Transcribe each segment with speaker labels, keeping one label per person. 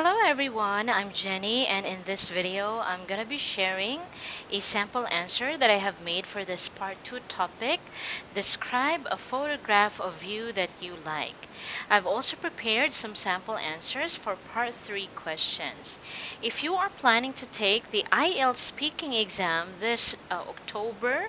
Speaker 1: Hello everyone, I'm Jenny, and in this video I'm gonna be sharing a sample answer that I have made for this part 2 topic. Describe a photograph of you that you like. I've also prepared some sample answers for part 3 questions. If you are planning to take the IELTS speaking exam this October,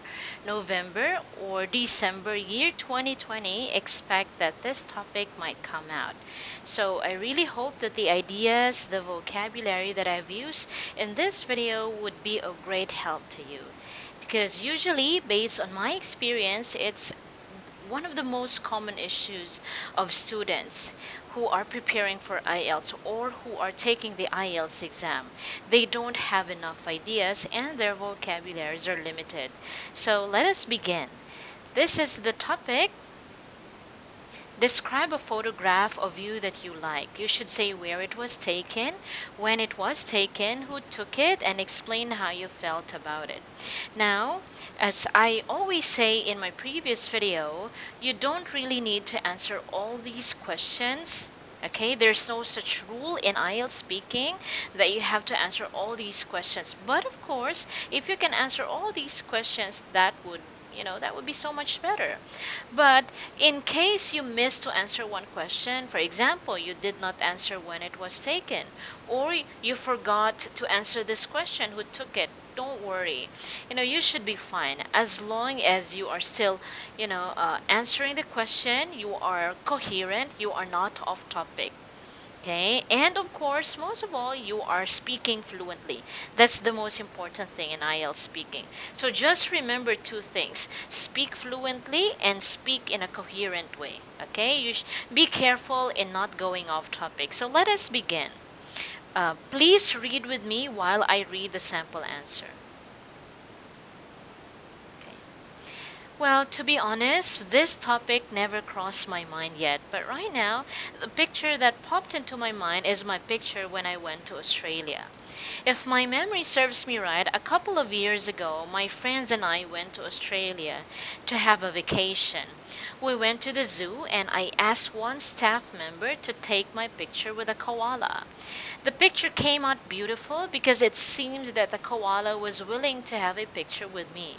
Speaker 1: November, or December year 2020, expect that this topic might come out. So I really hope that the ideas, the vocabulary that I've used in this video would be of great help to you. Because usually, based on my experience, it's one of the most common issues of students who are preparing for IELTS or who are taking the IELTS exam. They don't have enough ideas and their vocabularies are limited. So let us begin. This is the topic. Describe a photograph of you that you like. You should say where it was taken, when it was taken, who took it, and explain how you felt about it. Now, as I always say in my previous video, you don't really need to answer all these questions. Okay, there's no such rule in IELTS speaking that you have to answer all these questions. But of course, if you can answer all these questions, that would be so much better. But in case you missed to answer one question, for example, you did not answer when it was taken, or you forgot to answer this question, who took it, don't worry. You should be fine as long as you are still, answering the question, you are coherent, you are not off topic. Okay, and of course, most of all, you are speaking fluently. That's the most important thing in IELTS speaking. So just remember two things: speak fluently and speak in a coherent way. Okay, be careful in not going off topic. So let us begin. Please read with me while I read the sample answer. Well, to be honest, this topic never crossed my mind yet. But right now, the picture that popped into my mind is my picture when I went to Australia. If my memory serves me right, a couple of years ago, my friends and I went to Australia to have a vacation. We went to the zoo and I asked one staff member to take my picture with a koala. The picture came out beautiful because it seemed that the koala was willing to have a picture with me.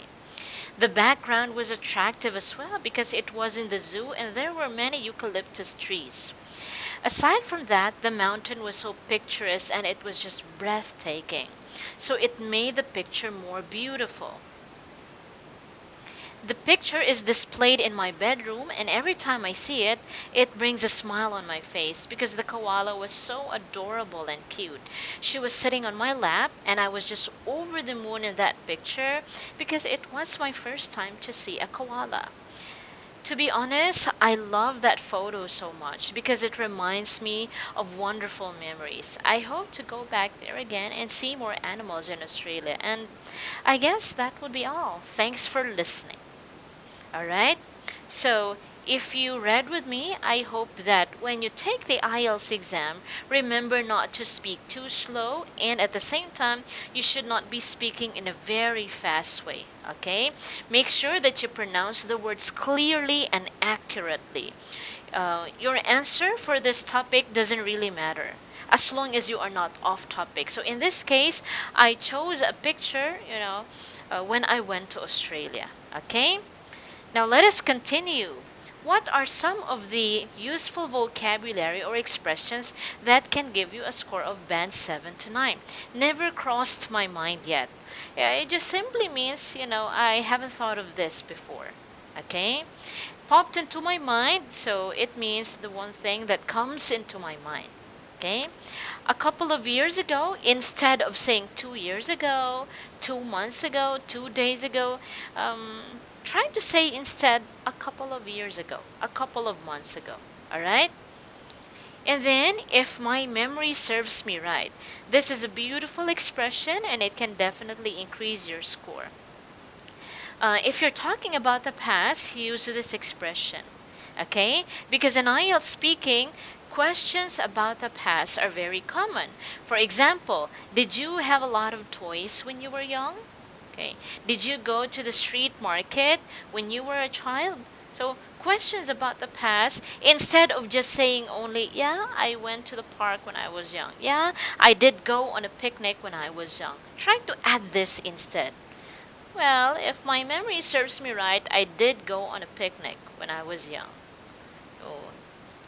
Speaker 1: The background was attractive as well because it was in the zoo and there were many eucalyptus trees. Aside from that, the mountain was so picturesque and it was just breathtaking. So it made the picture more beautiful. The picture is displayed in my bedroom, and every time I see it, it brings a smile on my face because the koala was so adorable and cute. She was sitting on my lap, and I was just over the moon in that picture because it was my first time to see a koala. To be honest, I love that photo so much because it reminds me of wonderful memories. I hope to go back there again and see more animals in Australia. And I guess that would be all. Thanks for listening. Alright? So, if you read with me, I hope that when you take the IELTS exam, remember not to speak too slow, and at the same time, you should not be speaking in a very fast way. Okay? Make sure that you pronounce the words clearly and accurately. Your answer for this topic doesn't really matter as long as you are not off topic. So in this case, I chose a picture, when I went to Australia. Okay? Now let us continue. What are some of the useful vocabulary or expressions that can give you a score of band 7 to 9? Never crossed my mind yet. It just simply means, I haven't thought of this before. Okay? Popped into my mind, so it means the one thing that comes into my mind. Okay? A couple of years ago, instead of saying 2 years ago, 2 months ago, 2 days ago, try to say instead a couple of years ago, a couple of months ago. Alright? And then, if my memory serves me right, this is a beautiful expression and it can definitely increase your score. If you're talking about the past, use this expression. Okay? Because in IELTS speaking, questions about the past are very common. For example, did you have a lot of toys when you were young? Okay. Did you go to the street market when you were a child? So questions about the past instead of just saying only, yeah, I went to the park when I was young. Yeah, I did go on a picnic when I was young. Try to add this instead. Well, if my memory serves me right, I did go on a picnic when I was young. Oh,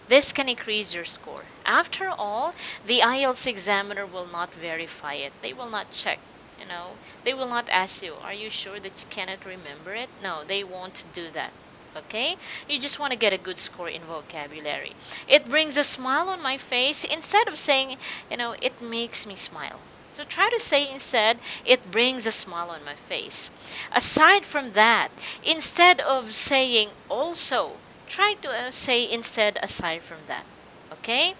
Speaker 1: this can increase your score. After all, the IELTS examiner will not verify it. They will not check. You know, they will not ask you, are you sure that you cannot remember it? No, they won't do that. Okay? You just want to get a good score in vocabulary. It brings a smile on my face instead of saying, it makes me smile. So try to say instead, it brings a smile on my face. Aside from that, instead of saying also, try to say instead aside from that. Okay?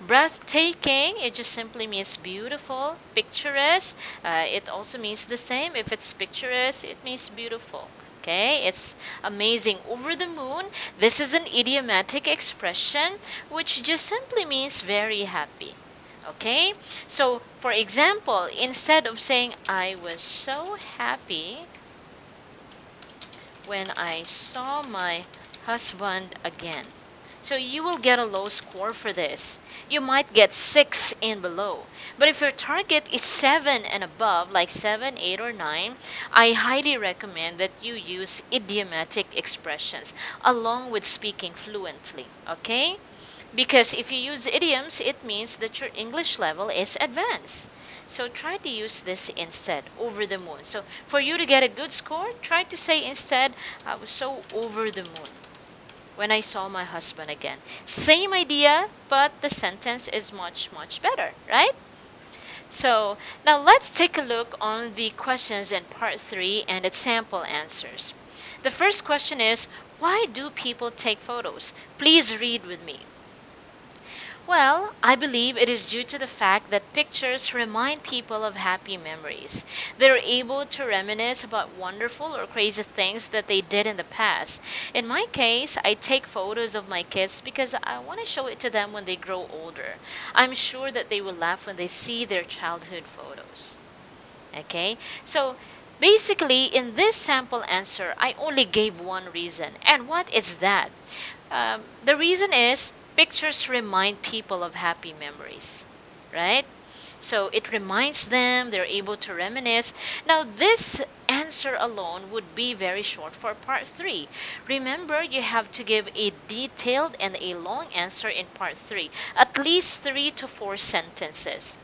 Speaker 1: Breathtaking, it just simply means beautiful. Picturesque, it also means the same. If it's picturesque, it means beautiful. Okay, it's amazing. Over the moon, this is an idiomatic expression which just simply means very happy. Okay, so for example, instead of saying I was so happy when I saw my husband again. So you will get a low score for this. You might get 6 and below. But if your target is 7 and above, like 7, 8, or 9, I highly recommend that you use idiomatic expressions along with speaking fluently. Okay? Because if you use idioms, it means that your English level is advanced. So try to use this instead, over the moon. So for you to get a good score, try to say instead, I was so over the moon when I saw my husband again. Same idea, but the sentence is much, much better, right? So now let's take a look on the questions in part 3 and its sample answers. The first question is, why do people take photos? Please read with me. Well, I believe it is due to the fact that pictures remind people of happy memories. They're able to reminisce about wonderful or crazy things that they did in the past. In my case, I take photos of my kids because I want to show it to them when they grow older. I'm sure that they will laugh when they see their childhood photos. Okay? So, basically, in this sample answer, I only gave one reason. And what is that? The reason is pictures remind people of happy memories, right? So it reminds them, they're able to reminisce. Now, this answer alone would be very short for part 3. Remember, you have to give a detailed and a long answer in part 3, at least 3 to 4 sentences.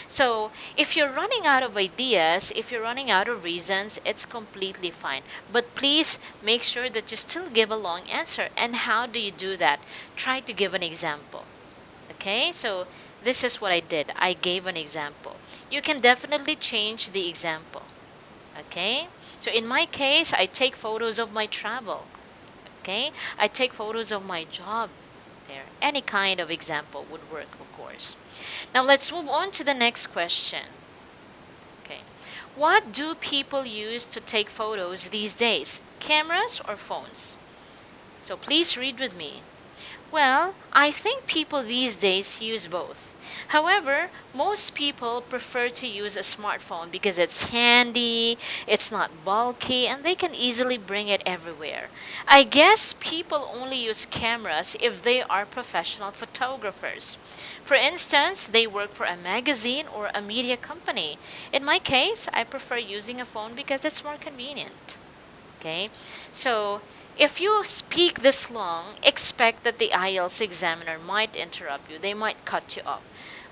Speaker 1: So, if you're running out of ideas, if you're running out of reasons, it's completely fine. But please make sure that you still give a long answer. And how do you do that? Try to give an example. Okay? So, this is what I did. I gave an example. You can definitely change the example. Okay? So, in my case, I take photos of my travel. Okay? I take photos of my job. There. Any kind of example would work, of course. Now let's move on to the next question. Okay. What do people use to take photos these days? Cameras or phones? So please read with me. Well, I think people these days use both. However, most people prefer to use a smartphone because it's handy, it's not bulky, and they can easily bring it everywhere. I guess people only use cameras if they are professional photographers. For instance, they work for a magazine or a media company. In my case, I prefer using a phone because it's more convenient. Okay? So, if you speak this long, expect that the IELTS examiner might interrupt you. They might cut you off,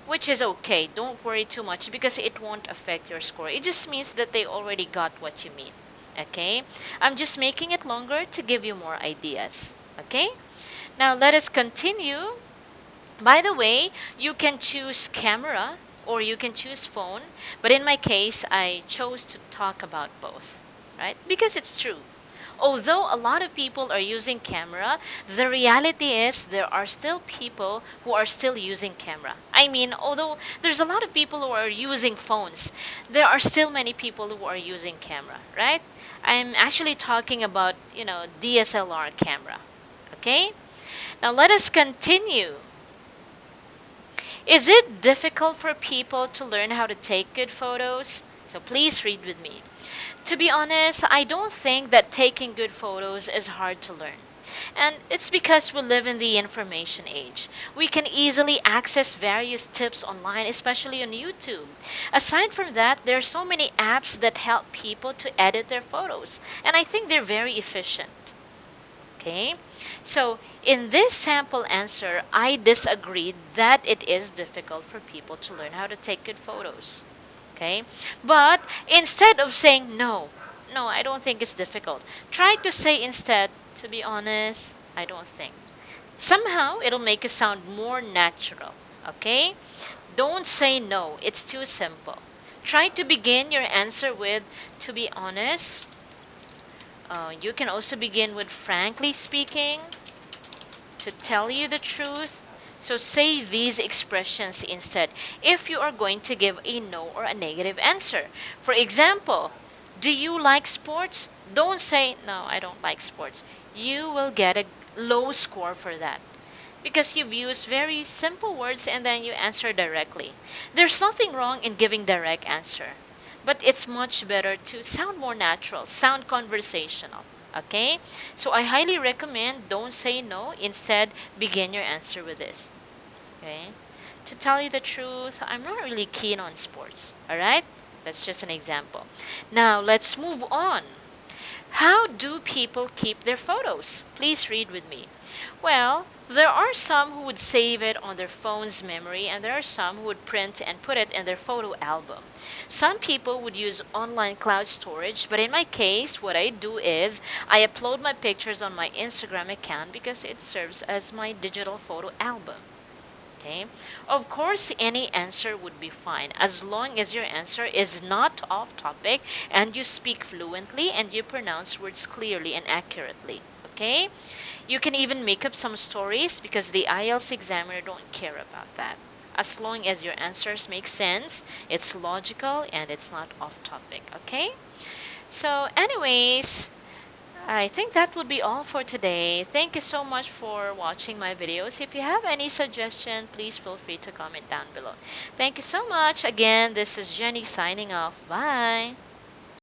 Speaker 1: which is okay. Don't worry too much because it won't affect your score. It just means that they already got what you mean. Okay? I'm just making it longer to give you more ideas. Okay? Now let us continue. By the way, you can choose camera or you can choose phone, but in my case, I chose to talk about both, right? Because it's true. Although a lot of people are using camera, the reality is there are still people who are still using camera. I mean, although there's a lot of people who are using phones, there are still many people who are using camera, right? I'm actually talking about, DSLR camera. Okay? Now let us continue. Is it difficult for people to learn how to take good photos? So please read with me. To be honest, I don't think that taking good photos is hard to learn. And it's because we live in the information age. We can easily access various tips online, especially on YouTube. Aside from that, there are so many apps that help people to edit their photos, and I think they're very efficient. Okay? So, in this sample answer, I disagreed that it is difficult for people to learn how to take good photos. Okay? But instead of saying no, no, I don't think it's difficult, try to say instead, to be honest, I don't think. Somehow it'll make it sound more natural. Okay? Don't say no, it's too simple. Try to begin your answer with, to be honest. You can also begin with frankly speaking, to tell you the truth. So say these expressions instead if you are going to give a no or a negative answer. For example, do you like sports? Don't say, no, I don't like sports. You will get a low score for that because you've used very simple words and then you answer directly. There's nothing wrong in giving direct answer, but it's much better to sound more natural, sound conversational. Okay? So I highly recommend don't say no, instead begin your answer with this. Okay? To tell you the truth, I'm not really keen on sports. All right? That's just an example. Now, let's move on. How do people keep their photos? Please read with me. Well, there are some who would save it on their phone's memory, and there are some who would print and put it in their photo album. Some people would use online cloud storage, but in my case, what I do is I upload my pictures on my Instagram account because it serves as my digital photo album. Okay? Of course, any answer would be fine as long as your answer is not off topic and you speak fluently and you pronounce words clearly and accurately. Okay? You can even make up some stories because the IELTS examiner don't care about that. As long as your answers make sense, it's logical and it's not off topic. Okay? So, anyways, I think that would be all for today. Thank you so much for watching my videos. If you have any suggestion, please feel free to comment down below. Thank you so much. Again, this is Jenny signing off. Bye.